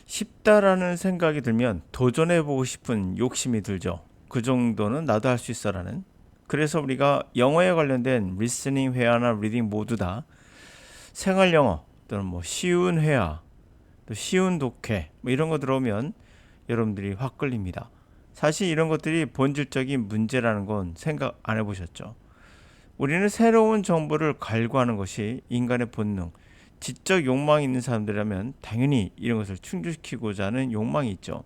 쉽다라는 생각이 들면 도전해보고 싶은 욕심이 들죠. 그 정도는 나도 할 수 있어라는. 그래서 우리가 영어에 관련된 리스닝 회화나 리딩 모두 다 생활 영어 또는 뭐 쉬운 회화, 또 쉬운 독해 뭐 이런 거 들어오면 여러분들이 확 끌립니다. 사실 이런 것들이 본질적인 문제라는 건 생각 안 해보셨죠? 우리는 새로운 정보를 갈구하는 것이 인간의 본능, 지적 욕망이 있는 사람들이라면 당연히 이런 것을 충족시키고자 하는 욕망이 있죠.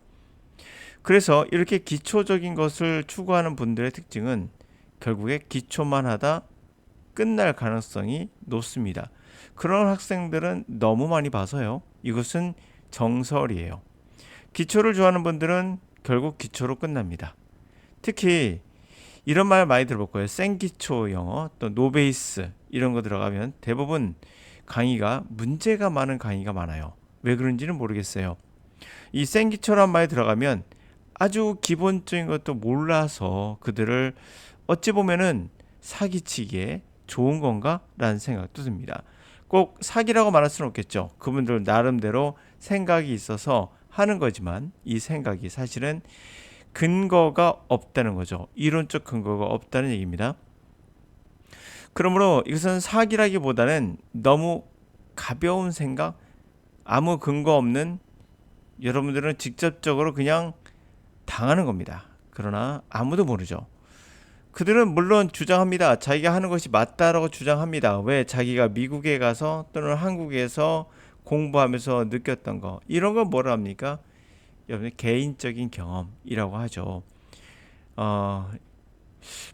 그래서 이렇게 기초적인 것을 추구하는 분들의 특징은 결국에 기초만 하다 끝날 가능성이 높습니다. 그런 학생들은 너무 많이 봐서요. 이것은 정설이에요. 기초를 좋아하는 분들은 결국 기초로 끝납니다. 특히 이런 말 많이 들어볼 거예요. 생기초 영어, 또 노베이스 이런 거 들어가면 대부분 강의가 문제가 많은 강의가 많아요. 왜 그런지는 모르겠어요. 이 생기초란 말이 들어가면 아주 기본적인 것도 몰라서 그들을 어찌 보면은 사기치기에 좋은 건가? 라는 생각도 듭니다. 꼭 사기라고 말할 수는 없겠죠. 그분들 나름대로 생각이 있어서 하는 거지만 이 생각이 사실은 근거가 없다는 거죠. 이론적 근거가 없다는 얘기입니다. 그러므로 이것은 사기라기보다는 너무 가벼운 생각, 아무 근거 없는 여러분들은 직접적으로 그냥 당하는 겁니다. 그러나 아무도 모르죠. 그들은 물론 주장합니다. 자기가 하는 것이 맞다라고 주장합니다. 왜? 자기가 미국에 가서 또는 한국에서 공부하면서 느꼈던 거. 이런 건 뭐라 합니까? 여러분 개인적인 경험이라고 하죠. 어,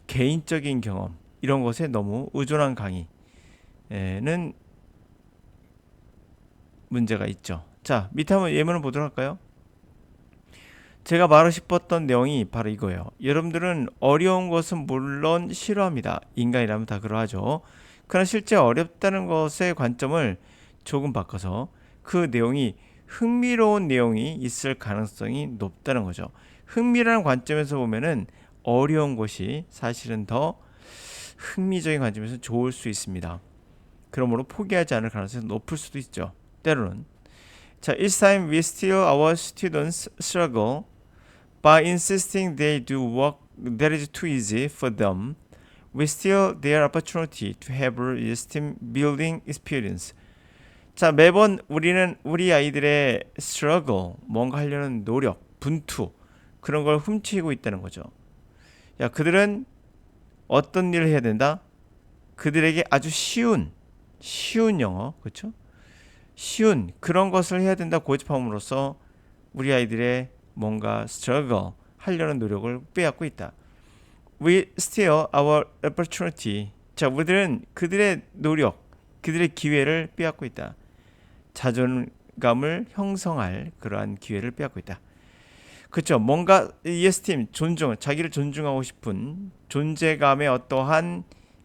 개인적인 경험 이런 것에 너무 의존한 강의는 문제가 있죠. 자, 밑에 한번 예문을 보도록 할까요? 제가 말하고 싶었던 내용이 바로 이거예요. 여러분들은 어려운 것은 물론 싫어합니다. 인간이라면 다 그러하죠. 그러나 실제 어렵다는 것의 관점을 조금 바꿔서 그 내용이 흥미로운 내용이 있을 가능성이 높다는 거죠. 흥미라는 관점에서 보면은 어려운 것이 사실은 더 흥미적인 관점에서 좋을 수 있습니다. 그러므로 포기하지 않을 가능성이 높을 수도 있죠. 때로는. 자, each time we still our students struggle by insisting they do work that is too easy for them, we steal their opportunity to have a esteem building experience. 자, 매번 우리는 우리 아이들의 struggle, 뭔가 하려는 노력, 분투, 그런 걸 훔치고 있다는 거죠. 야, 그들은 어떤 일을 해야 된다? 그들에게 아주 쉬운 영어, 그렇죠? 쉬운 그런 것을 해야 된다 고집함으로써 우리 아이들의 뭔가 struggle 하려는 노력을 빼앗고 있다. We steal our opportunity. 자, 우리들은 그들의 노력, 그들의 기회를 빼앗고 있다. 자존감을 형성할 그러한 기회를 빼앗고 있다. 그렇죠. 뭔가 esteem, 존중, 자기를 존중하고 싶은 존재감의 어떠한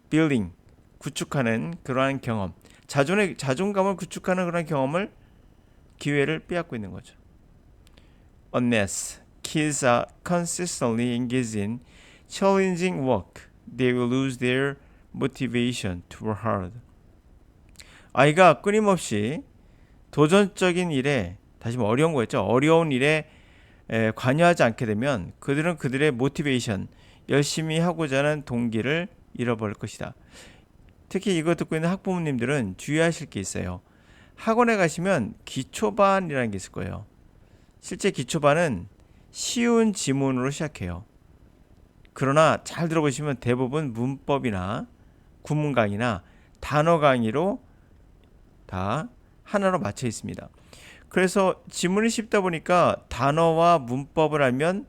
building, 구축하는 그러한 경험, 자존감을 구축하는 그런 경험을 기회를 빼앗고 있는 거죠. Unless kids are consistently engaged in challenging work, they will lose their motivation to work hard. 아이가 끊임없이 도전적인 일에, 다시 말해 어려운 거였죠. 어려운 일에 관여하지 않게 되면 그들은 그들의 모티베이션, 열심히 하고자 하는 동기를 잃어버릴 것이다. 특히 이거 듣고 있는 학부모님들은 주의하실 게 있어요. 학원에 가시면 기초반이라는 게 있을 거예요. 실제 기초반은 쉬운 지문으로 시작해요. 그러나 잘 들어보시면 대부분 문법이나 구문 강의나 단어 강의로 다 하나로 맞춰 있습니다. 그래서 지문이 쉽다 보니까 단어와 문법을 알면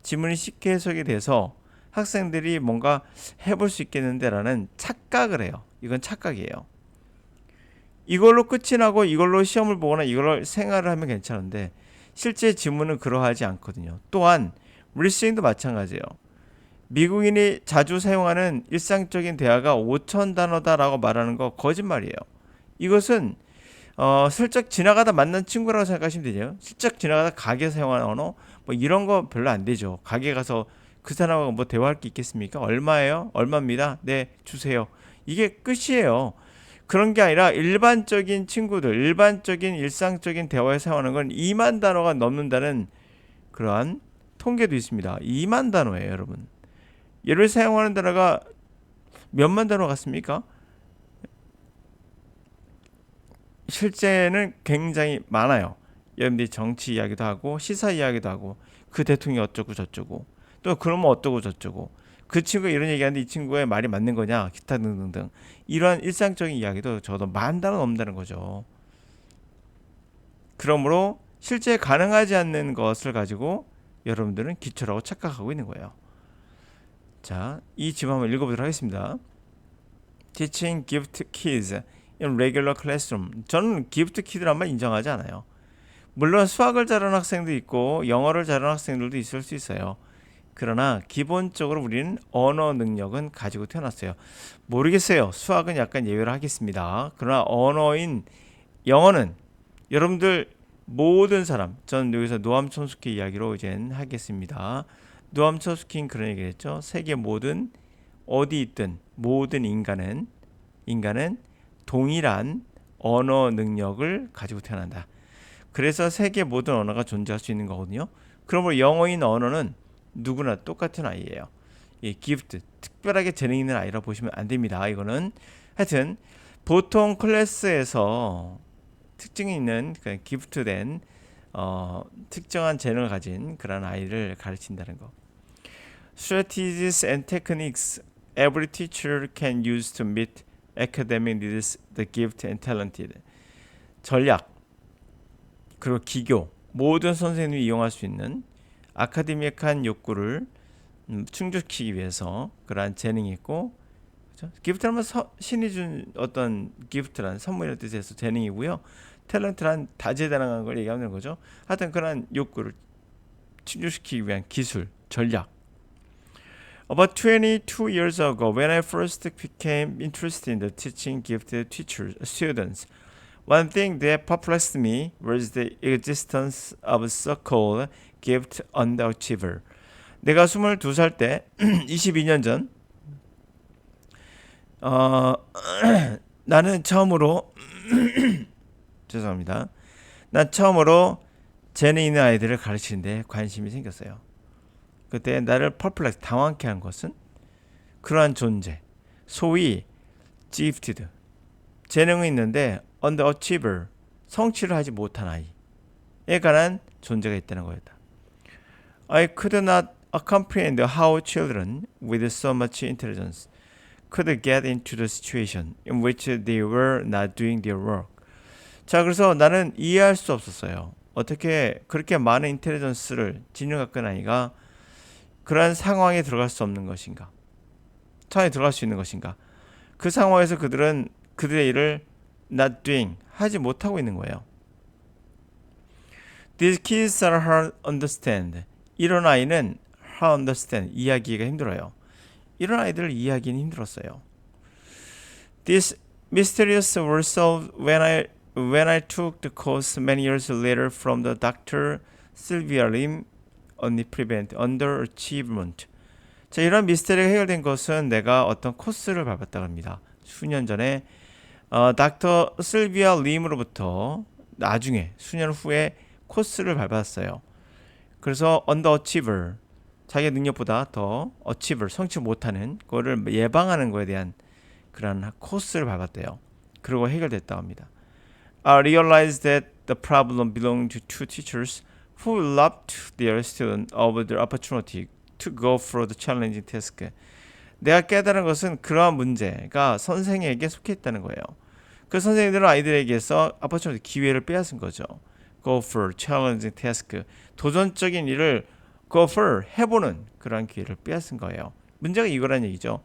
지문이 쉽게 해석이 돼서 학생들이 뭔가 해볼 수 있겠는데라는 착각을 해요. 이건 착각이에요. 이걸로 끝이 나고 이걸로 시험을 보거나 이걸로 생활을 하면 괜찮은데 실제 지문은 그러하지 않거든요. 또한 리스닝도 마찬가지예요. 미국인이 자주 사용하는 일상적인 대화가 5천 단어다라고 말하는 거 거짓말이에요. 이것은 슬쩍 지나가다 만난 친구라고 생각하시면 되죠. 슬쩍 지나가다 가게 사용하는 언어 뭐 이런 거 별로 안 되죠. 가게 가서 그 사람하고 뭐 대화할 게 있겠습니까? 얼마예요? 얼마입니다. 네, 주세요. 이게 끝이에요. 그런 게 아니라 일반적인 친구들, 일반적인 일상적인 대화에 사용하는 건 2만 단어가 넘는다는 그러한 통계도 있습니다. 2만 단어예요, 여러분. 얘를 사용하는 단어가 몇만 단어 같습니까? 실제는 굉장히 많아요. 여러분들이 정치 이야기도 하고 시사 이야기도 하고 그 대통령이 어쩌고 저쩌고 또 그러면 어떠고 저쩌고 그 친구가 이런 얘기하는데 이 친구의 말이 맞는 거냐 기타 등등등 이러한 일상적인 이야기도 저도 만 단어 넘는다는 거죠. 그러므로 실제 가능하지 않는 것을 가지고 여러분들은 기초라고 착각하고 있는 거예요. 자, 이 지금 한번 읽어보도록 하겠습니다. Teaching gift kids in regular classroom. 저는 gift kid란 인정하지 않아요. 물론 수학을 잘하는 학생도 있고 영어를 잘하는 학생들도 있을 수 있어요. 그러나 기본적으로 우리는 언어 능력은 가지고 태어났어요. 모르겠어요. 수학은 약간 예외를 하겠습니다. 그러나 언어인 영어는 여러분들 모든 사람, 저는 여기서 노암 촘스키 이야기로 이제 하겠습니다. 노암 촘스키는 그런 얘기를 했죠. 세계 모든 어디 있든 모든 인간은 동일한 언어 능력을 가지고 태어난다. 그래서 세계 모든 언어가 존재할 수 있는 거거든요. 그러므로 영어인 언어는 누구나 똑같은 아이예요. 이 기프트, 특별하게 재능 있는 아이라고 보시면 안 됩니다. 이거는 하여튼 보통 클래스에서 특징이 있는 기프트된 특정한 재능을 가진 그런 아이를 가르친다는 거. Strategies and techniques every teacher can use to meet academic needs the gifted and talented. 전략 그리고 기교 모든 선생님이 이용할 수 있는 아카데믹한 욕구를 충족시키기 위해서 그러한 재능이 있고 그렇죠? 기프트라면 신이 준 어떤 기프트란 선물이라는 뜻에서 재능이고요. 탤런트란 다재다능한 걸 얘기하는 거죠. 하여튼 그러한 욕구를 충족시키기 위한 기술, 전략. About 22 years ago, when I first became interested in the teaching gifted students, one thing that perplexed me was the existence of so-called gift underachiever. 내가 22살 때, 22년 전, 나는 처음으로 죄송합니다. 난 처음으로 재능 있는 아이들을 가르치는데 관심이 생겼어요. 그때 나를 퍼플렉스 당황케 한 것은 그러한 존재, 소위 gifted, 재능은 있는데 underachiever, 성취를 하지 못한 아이에 관한 존재가 있다는 거였다. I could not comprehend how children with so much intelligence could get into the situation in which they were not doing their work. 자, 그래서 나는 이해할 수 없었어요. 어떻게 그렇게 많은 인텔리전스를 지능 갖고 있는 아이가 그러한 상황에 들어갈 수 없는 것인가? 상황에 들어갈 수 있는 것인가? 그 상황에서 그들은 그들의 일을 not doing, 하지 못하고 있는 거예요. These kids are hard to understand. 이런 아이는 hard to understand, 이해하기가 힘들어요. 이런 아이들을 이해하기는 힘들었어요. This mysterious were solved when I took the course many years later from the Dr. Sylvia Lim on prevent underachievement. 자, 이런 미스터리가 해결된 것은 내가 어떤 코스를 밟았다고 합니다. 수년 전에 닥터 실비아 림으로부터 나중에 수년 후에 코스를 밟았어요. 그래서 underachiever, 자기 능력보다 더 achiever, 성취 못하는 거를 예방하는 거에 대한 그런 코스를 밟았대요. 그리고 해결됐다고 합니다. I realized that the problem belonged to two teachers who robbed their students of the opportunity to go through the challenging task. 내가 깨달은 것은 그러한 문제가 선생에게 속해 있다는 거예요. 그 선생님들은 아이들에게서 opportunity, 기회를 빼앗은 거죠. Go for challenging task. 도전적인 일을 go for, 해보는 그러한 기회를 빼앗은 거예요. 문제가 이거란 얘기죠.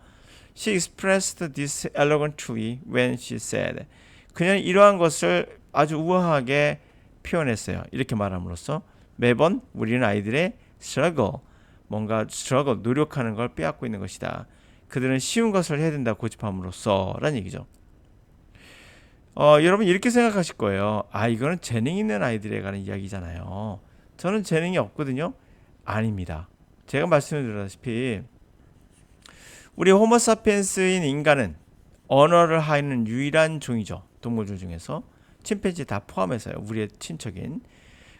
She expressed this elegantly when she said. 그녀는 이러한 것을 아주 우아하게 표현했어요. 이렇게 말함으로써 매번 우리는 아이들의 struggle, 뭔가 struggle, 노력하는 걸 빼앗고 있는 것이다. 그들은 쉬운 것을 해야 된다 고집함으로써 라는 얘기죠. 여러분 이렇게 생각하실 거예요. 아, 이거는 재능 있는 아이들에 관한 이야기잖아요. 저는 재능이 없거든요. 아닙니다. 제가 말씀드렸다시피 우리 호모사피엔스인 인간은 언어를 하는 유일한 종이죠. 동물들 중에서. 침팬지 다 포함해서요. 우리의 친척인.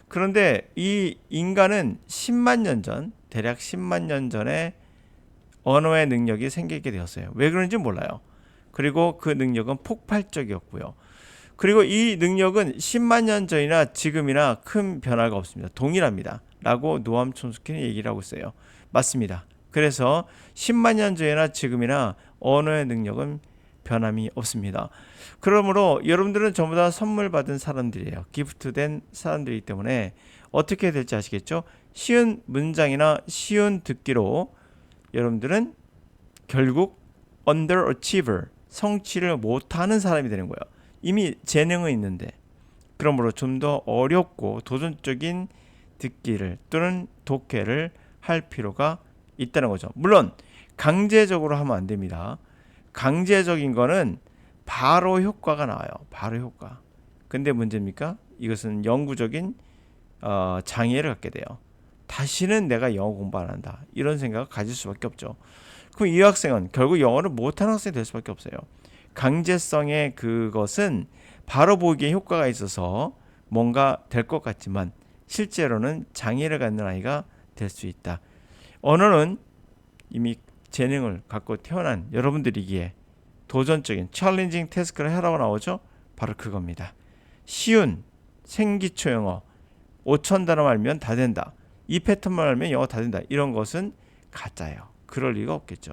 그런데 이 인간은 10만 년 전, 대략 10만 년 전에 언어의 능력이 생기게 되었어요. 왜 그런지 몰라요. 그리고 그 능력은 폭발적이었고요. 그리고 이 능력은 10만 년 전이나 지금이나 큰 변화가 없습니다. 동일합니다. 라고 노암 촘스키는 얘기를 하고 있어요. 맞습니다. 그래서 10만 년 전이나 지금이나 언어의 능력은 변함이 없습니다. 그러므로 여러분들은 전부 다 선물 받은 사람들이에요. 기프트된 사람들이기 때문에 어떻게 될지 아시겠죠? 쉬운 문장이나 쉬운 듣기로 여러분들은 결국 underachiever, 성취를 못하는 사람이 되는 거예요. 이미 재능은 있는데. 그러므로 좀 더 어렵고 도전적인 듣기를 또는 독해를 할 필요가 있다는 거죠. 물론 강제적으로 하면 안 됩니다. 강제적인 거는 바로 효과가 나와요. 바로 효과. 근데 문제입니까? 이것은 영구적인 장애를 갖게 돼요. 다시는 내가 영어 공부 안 한다. 이런 생각을 가질 수밖에 없죠. 그럼 이 학생은 결국 영어를 못하는 학생이 될 수밖에 없어요. 강제성의 그것은 바로 보기에 효과가 있어서 뭔가 될 것 같지만 실제로는 장애를 갖는 아이가 될 수 있다. 언어는 이미 재능을 갖고 태어난 여러분들이기에 도전적인 챌린징 태스크를 하라고 나오죠. 바로 그겁니다. 쉬운 생기초 영어 5천 단어만 알면 다 된다. 이 패턴만 알면 영어 다 된다. 이런 것은 가짜예요. 그럴 리가 없겠죠.